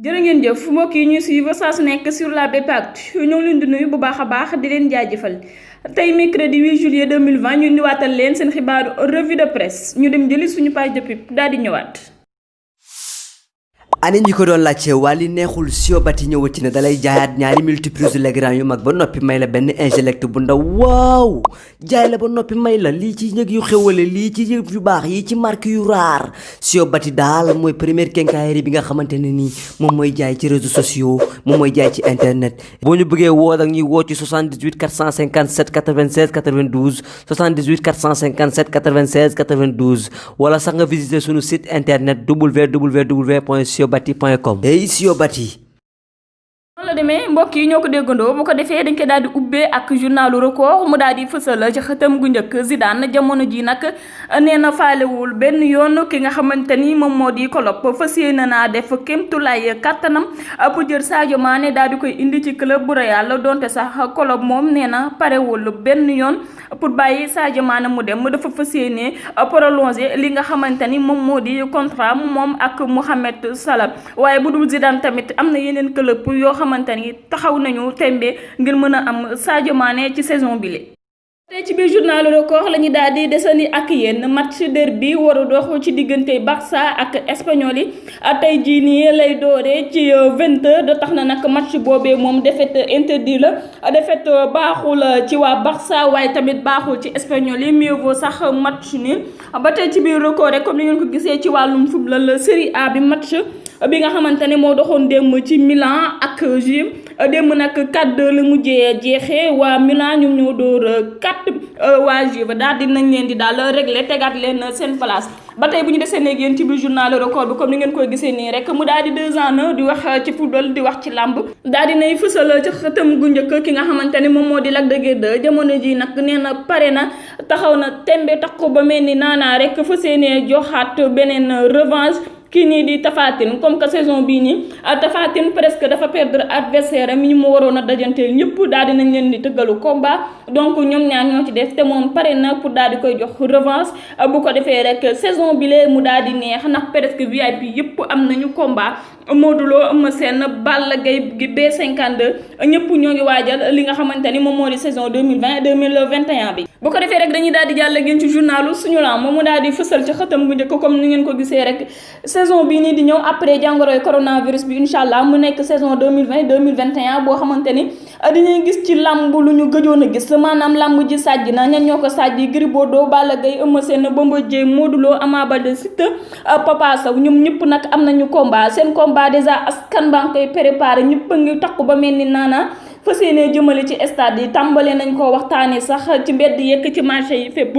jërë ngeen jëf mbokk yi ñuy suivre saa su nekk sur la BP Actu ñoo ngi leen di nuyu bu baax a baax di leen jaajëfal tey mercredi 8 juillet 2020 ñu indiwaatal leen seen xibaaru revue de presse ñu dem jëli suñu page de pub daal di ñëwaat. ani ñi ko doon laajte wàlli neexul Siobati ñëwati na dalay jaayaat ñaari multiprise Legrand yu mag ba noppi may la benn Ingelect bu ndaw waaw jaay la ba noppi may la lii ci njëg yu xewale lii ci yëf yu baax yi ci marque yu raar Siobati daal mooy première quincaillerie bi nga xamante ne nii moom mooy jaay ci réseaux sociaux moom mooy jaay ci internet boo ñu bëggee woo ak ñuy woo ci 78 457 96 92 78 457 96 92 wala sax nga visiter suñu site internet www.siobati.com. Hey Siobati. noonu la demee mbokk yi ñoo ko déggandoo bu ko defee dañ ko daal di ubbee ak journalu record mu daal di fësal ci xëtam gu njëkk Zidane jamono ji nag nee na faalewul benn yoon ki nga xamante ni moom moo di Klopp fas yéene naa def kéemtulaay kàttanam pour jël Sadio Mané daal di koy indi ci club bu Real donte sax Klopp moom nee na parewul benn yoon pour bàyyi Sadio Mané mu dem dafa fas yéene prolonger li nga xamante ni moom moo di contrat moom ak Mohamed Salah waaye bu dul Zidane tamit am na yeneen club yoo xamante ni taxaw nañu tembe ngir mën a am Sadio Mané ci saison bi le tey ci biir journal record la ñu daal di desandi ak yéen match derby war a dox ci diggante Barça ak Espagnol yi tey jii nii lay dooree ci 20h da tax na nag match boobee moom défaite interdit la défaite baaxul ci waa Barça waaye tamit baaxul ci Espagnol yi mieux vaut sax match ni ba tey ci biir record rek comme ni ngeen ko gisee ci wàllum football Série A bi match bi nga xamante ne moo doxoon démb ci Milan ak Juve démb nag 4-2 la mujjee jeexee waa Milan ñoom ñoo dóor 4 waa Juve daal di nañ leen di daal régler tegaat leen seen place ba tey bu ñu desee néeg yéen ci biir journal record bi comme ni ngeen koy gisee nii rek mu daal di 2 ans di wax ci football di wax ci làmb daal di nay fësal ci xëtam gu njëkk ki nga xamante ne moom moo di Lac de Guiers 2 jamono ji nag nee na pare na taxaw na tembe tax ko ba mel ni naanaa rek fas yéenee joxaat beneen revanche kii nii di Tapha Tine comme que saison bii nii Tapha Tine presque dafa perdre adversaire am yi mu waroon a dajanteel ñëpp daal di nañ leen di tëggalu combat donc ñoom ñaar ñoo ci def te moom pare na pour daal di koy jox revanche bu ko defee rek saison bi lee mu daal di neex ndax presque VIP yëpp am nañu combat Modou Lo Eumeu Sène Balla Gaye gi B52 ñëpp ñoo ngi waajal li nga xamante ni moom moo di saison 2020-2021 bi bu ko defee rek dañuy daal di jàll ngeen ci journalu suñu lamb moom mu daal di fësal ci xëtam bu njëkk comme ni ngeen ko gisee rek saison bii nii di ñëw après jàngoroy coronavirus bi incha allah mu nekk saison 2020-2021 boo xamante ni dañuy gis ci lamb lu ñu gëjoon a gis maanaam lamb ji sàjj na ñan ñoo ko sàjj Gris Bordeaux Balla Gaye Eumeu Sène Bombardier Modou Lo Ama Baldé Siteu Papa Sow ñoom ñëpp nag am nañu combat seen combat déjà askan baa ngi koy préparé ñëpp a ngi takku ba mel ni naana fas yéene jëmale ci stade yi tàmbale nañ ko waxtaanee sax ci mbedd yekk ci marché yi fépp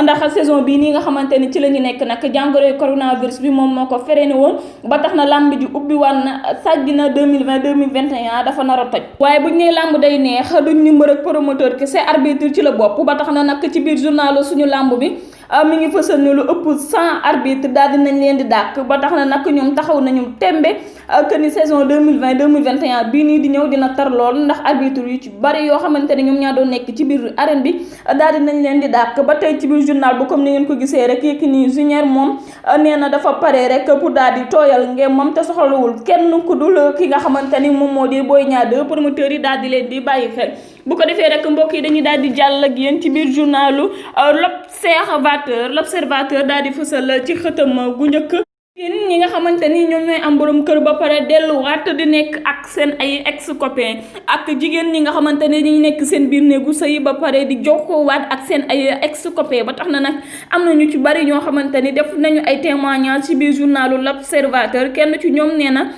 ndax saison bii nii nga xamante ni ci la ñu nekk nag jàngoroy coronavirus bi moom moo ko freiné woon ba tax na lamb ji ubbi wan na sàjj na 2020-2021 dafa nar a toj waaye buñ nee lamb day neex duñ ñu mbër ak promoteur ke c'est arbitre ci la bopp ba tax na nag ci biir journal suñu lamb bi mi ngi fësal ni lu ëpp 100 arbitre daal dinañ leen di dàkk ba tax na nag ñoom taxaw nañu tembe que ni saison 2020-2021 bii nii di ñëw dina tar lool ndax arbitre yu ci bari yoo xamante ne ñoom ñaa doon nekk ci biir arène bi daal dinañ leen di dàkk ba tey ci biir journal bu comme ni ngeen ko gisee rek Yékini Junior moom nee na dafa pare rek pour daal di tooyal ngeen moom te soxlawul kenn ku dul ki nga xamante ni moom moo di Boy Niang 2 promoteurs yi daal di leen di bàyyi xel bu ko defee rek mbokk yi dañuy daal di jàll ak yéen ci biir journalu l'observateur daal di fësal ci xëtam gu njëkk yéen ñi nga xamante ni ñoom ñooy am borom kër ba pare delluwaat di nekk ak seen ay ex copain ak jigéen ñi nga xamante ne dañu nekk seen biir néegu sëy ba pare di jokkoowaat ak seen ay ex copain ba tax na nag am na ñu ci bari ñoo xamante ni def nañu ay témoignages ci biir journalu l'observateur kenn ci ñoom nee na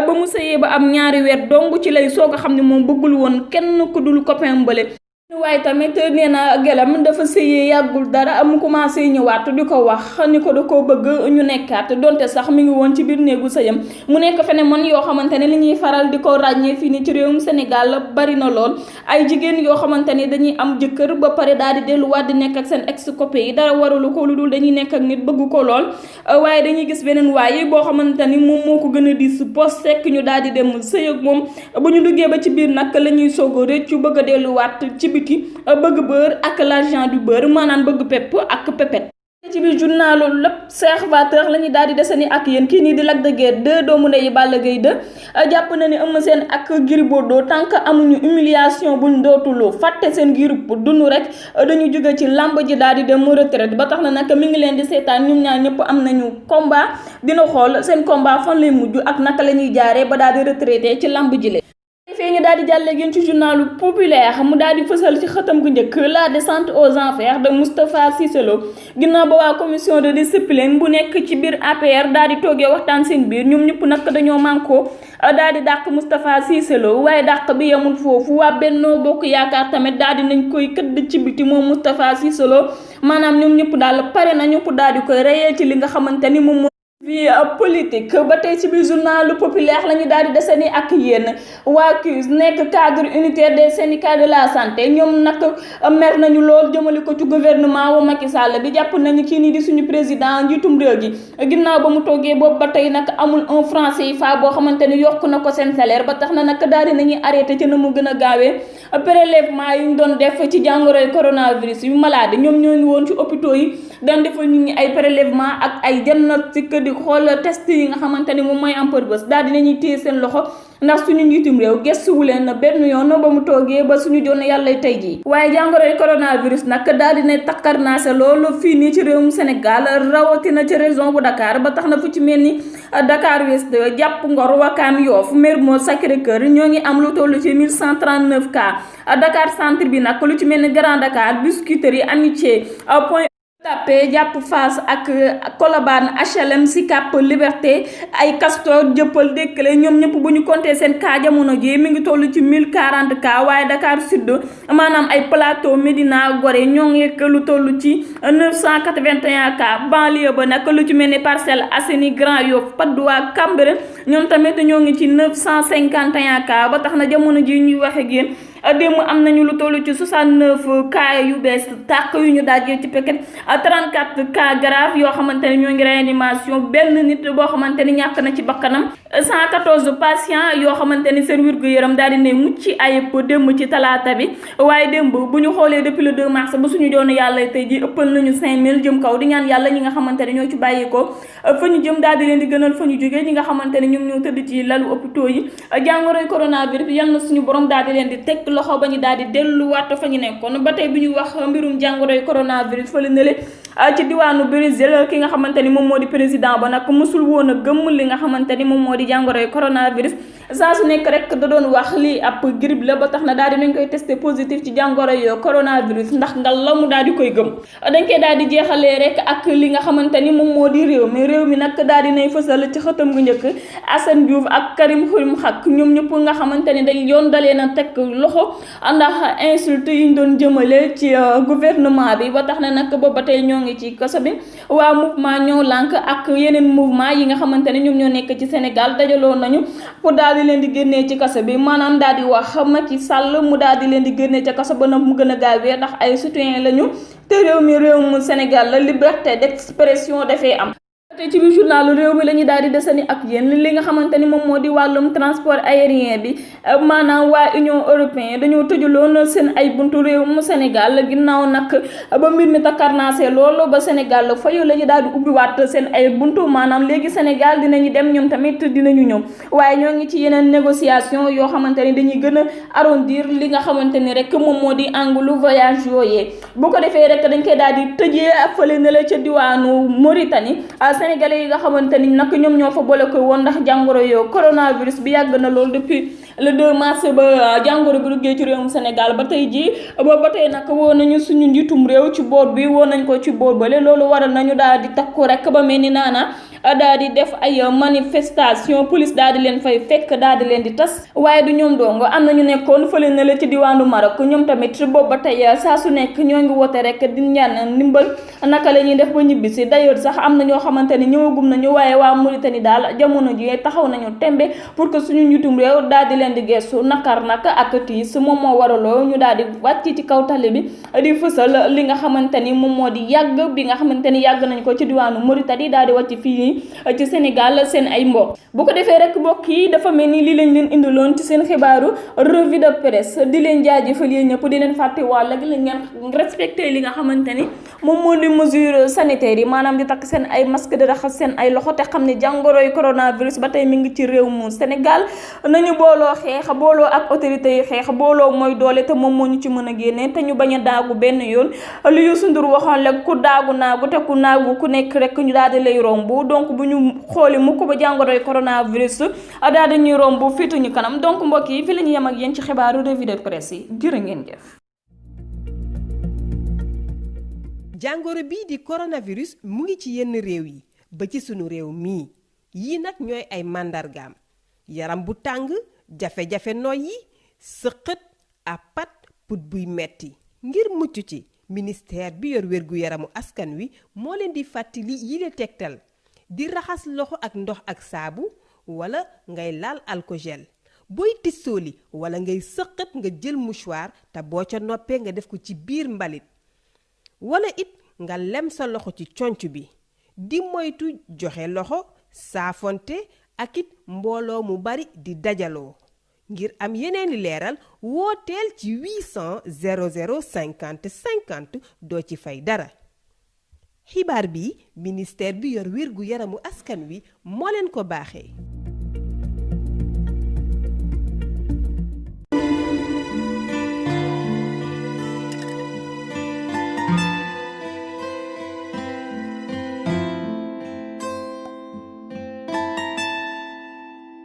ba mu sëyee ba am ñaari weer dong ci lay soog a xam ne moom bëggul woon kenn ku dul copain mbële waaye tamit nee na gelam dafa sëyee yàggul dara mu commencé ñëwaat di ko wax ni ko da koo bëgg ñu nekkaat donte sax mi ngi woon ci biir néegu sëyam mu nekk phénomène yoo xamante ne li ñuy faral di ko ràññee fii ni ci réewum Sénégal bari na lool ay jigéen yoo xamante ni dañuy am jëkkër ba pare daal di delluwaat di nekk ak seen ex copain yi dara waralu ko lu dul dañuy nekk ak nit bëgg ko lool waaye dañuy gis beneen waaye boo xamante ni moom moo ko gën a diis post sekk ñu daal di dem sëy ak moom bu ñu duggee ba ci biir nag la ñuy soog a rëccu bëgg a delluwaat ci biti bëgg beurre ak l'argent du beurre maanaam bëgg pepp ak pepet ci biir journalu L'Observateur la ñuy daal di desani ak yéen kii nii di Lac de Guiers 2 doomu ndeyi Balla Gaye 2 jàpp na ni Eumeu Sène ak Gris Bordeaux tant que amuñu humiliation buñ dootuloo fàtte seen girub dund rek dañu jóge ci lamb ji daal di dem retraite ba tax na nag mi ngi leen di seetaan ñoom ñaar ñëpp am nañu combat dina xool seen combat fan lay mujj ak naka la ñuy jaaree ba daal di retraité ci lamb ji le fee ñu daal di jàlle géen ci journalu Populaire mu daal di fësal ci xëtam gu njëkk la descente aux enfers de Moustapha Cissé Lo ginnaaw ba waa commission de discipline bu nekk ci biir APR daal di toogee waxtaan seen biir ñoom ñëpp nag dañoo mànkoo daal di dàq Moustapha Cissé Lo waaye dàq bi yemul foofu waa Benno Bokk Yaakaar tamit daal di nañ koy këdd ci biti moom Moustapha Cissé Lo maanaam ñoom ñëpp daal pare nañu pour daal di koy reyee ci li nga xamante ni moom vie politique ba tey ci biir journal Populaire la ñu daal di desani ak yéen waa CUS nekk cadre unitaire des syndicats de la santé ñoom nag mer nañu lool jëmale ko ci gouvernement wu Macky Sall bi jàpp nañu kii nii di suñu président njiitum réew gi ginnaaw ba mu toogee boobu ba tey nag amul un franc CFA boo xamante ni yokk na ko seen salaire ba tax na nag daal di nañuy arrêté ci na mu gën a gaawee prélèvement yi ñu doon def ci jàngoroy coronavirus yu malade ñoom ñoo ngi woon ci hôpitaux yi daan defal nit ñi ay prélèvement ak ay diagnostic di xool test yi nga xamante ni moom mooy am purpose daal dinañuy téye seen loxo ndax suñu njiitum réew gëstuwu leen benn yoon ba mu toogee ba suñu joon yàlla tey jii waaye jàngoroy coronavirus nag daal dina takkarnaase loolu fii nii ci réewum Sénégal rawatina ci région bu Dakar ba tax na fu ci mel ni Dakar Ouest jàpp Ngor Wakam Yoff Mermoz Sacré-Cœur ñoo ngi am lu toll ci 1139 cas Dakar centre bi nag lu ci mel ni Grand Dakar Biscuiterie Amitié Point Tapé jàpp Fass ak Colobane HLM Sicap Liberté ay Castor Jëppal Dékkale ñoom ñëpp bu ñu compté seen cas jamono ji mi ngi toll ci 1040 cas waaye Dakar Sud maanaam ay Plateau Médina Gorée ñoo ngi lu toll ci 981 cas banlieue ba nag lu ci mel ni Parcelles Assainies Grand Yoff Patte d'Oie Cambérène ñoom tamit ñoo ngi ci 951 cas ba tax na jamono ji ñuy wax ak yéen démb am nañu lu toll ci 69 cas yu bees tàq yu ñu dajee ci Peket 34 cas grave yoo xamante ne ñoo ngi réanimation benn nit boo xamante ni ñàkk na ci bakkanam 114 patients yoo xamante ni seen wér-gu-yaram daal di ne mucc ayib démb ci talaata bi waaye démb bu ñu xoolee depuis le 2 mars ba suñu joonu yàlla tey ji ëppal nañu 5000 jëm kaw di ñaan yàlla ñi nga xamante ne ñoo ci bàyyeekoo fa ñu jëm daal di leen di gënal fa ñu jógee ñi nga xamante ne ñoom ñoo tëdd ci lalu hôpitaux yi jàngoroy coronavirus yal na suñu borom daal di leen di teg loxo ba ñu daal di delluwaat fa ñu nekkoon ba tey bu ñu wax mbirum jàngoroy coronavirus fa la nële ci diwaanu Brésil ki nga xamante ni moom moo di président ba nag mësul woon a gëmm li nga xamante ni moom moo di jàngoroy coronavirus saa su nekk rek da doon wax lii ab grippe la ba tax na daal di nañ koy testé positif ci jàngoroy coronavirus ndax nga la mu daal di koy gëm dañ koy daal di jeexalee rek ak li nga xamante ni moom moo di réew mi nag daal di nay fësal ci xëtam gu njëkk Assane Diouf ak Karim Xurum Xaq ñoom ñëpp nga xamante ni dañ yoon dalee na teg loxo ndax insulte yi ñu doon jëmale ci gouvernement bi ba tax na nag booba tey ñoo ngi ci kaso bi waa mouvement ñoo lànk ak yeneen mouvement yi nga xamante ne ñoom ñoo nekk ci Sénégal dajaloo nañu pour daal di leen di génnee ci kaso bi maanaam daal di wax Macky Sall mu daal di leen di génnee ca kaso ba nag mu gën a gaawee ndax ay citoyen lañu te réew mu Sénégal la liberté d'expression dafay am. tey ci biir journal réew mi la ñuy daal di desani ak yéen li nga xamante ni moom moo di wàllum transport aérien bi maanaam waa Union européenne dañoo tëjuloon seen ay buntu réew mu Sénégal ginnaaw nag ba mbir mi takkarnaase loolu ba Sénégal fayu la ñu daal di ubbiwaat seen ay buntu maanaam léegi Sénégal dinañu dem ñoom tamit dinañu ñëw waaye ñoo ngi ci yeneen négociation yoo xamante ni dañuy gën a arrondir li nga xamante ni rek moom moo di angle voyage yooyee bu ko defee rek dañ koy daal di tëjee fële na la ca diwaanu Mauritanie Sénégalais yi nga xamante ni nag ñoom ñoo fa boole ko woon ndax jàngoro yoo coronavirus bi yàgg na loolu depuis le 2 mars ba jàngoro bi duggee ci réewum Sénégal ba tey jii ba tey nag woo nañu suñu njiitum réew ci boor bi woo nañ ko ci boor bale loolu waral nañu daal di takku rek ba mel ni naana daal di def ay manifestation police daal di leen fay fekk daal di leen di tas waaye du ñoom dongo am na ñu nekkoon fële na la ci diwaanu Maroc ñoom tamit boobu ba tey saa su nekk ñoo ngi woote rek di ñaan ndimbal naka la ñuy def ba ñibbisi d'ailleurs sax am na ñoo xamante ni ñëwagum nañu waaye waa Mauritanie daal jamono ji taxaw nañu tembe pour que suñu njiitum réew daal di leen di gestu nakar nag ak tiis moom moo waraloo ñu daal di wàcc ci kaw tali bi di fësal li nga xamante ni moom moo di yàgg bi nga xamante ni yàgg nañ ko ci diwaanu Mauritanie daal di wàcc fii nii ci Sénégal seen ay mbokk. bu ko defee rek mbokk yi dafa mel ni li lañ leen indiloon ci seen xibaaru revue de presse di leen jaajëfal yéen ñëpp di leen fàtte wàll gi ngeen respecté li nga xamante ni moom moo di mesure sanitaire yi maanaam di takk seen ay masque di raxas seen ay loxo te xam ne jàngoroy coronavirus ba tey mi ngi ci réew mu Sénégal nañu booloo xeex booloo ak autorité yi xeex booloo mooy doole te moom moo ñu ci mën a génne te ñu bañ a daagu benn yoon li Youssou Ndour waxoon rek ku daagu naagu te ku naagu ku nekk rek ñu daal di lay romb donc bu ñu xooli mukk ba jàngoroy coronavirus daal di ñuy romb fiituñu kanam donc mbokk yi fi la ñu yem ak yéen ci xibaaru revue de presse yi jërë ngeen jëf. jàngoro bii di coronavirus mu ngi ci yenn réew yi ba ci sunu réew mii yii nag ñooy ay màndargaam yaram bu tàng jafe-jafe noyyi sëqët apat put buy metti ngir mucc ci ministère bi yor wérgu yaramu askan wi moo leen di fàttali yile tegtal di raxas loxo ak ndox ak saabu wala ngay laal alkogel booy tissooli wala ngay sëqët nga jël mouchoir te boo ca noppee nga def ko ci biir mbalit wala it nga lem sa loxo ci conc bi di moytu joxe loxo saafonte ak it mbooloo mu bari di dajaloo ngir am yeneeni leeral wooteel ci 800 00 50 50 doo ci fay dara xibaar bi ministère bi yor wér gu yaramu askan wi moo leen ko baaxee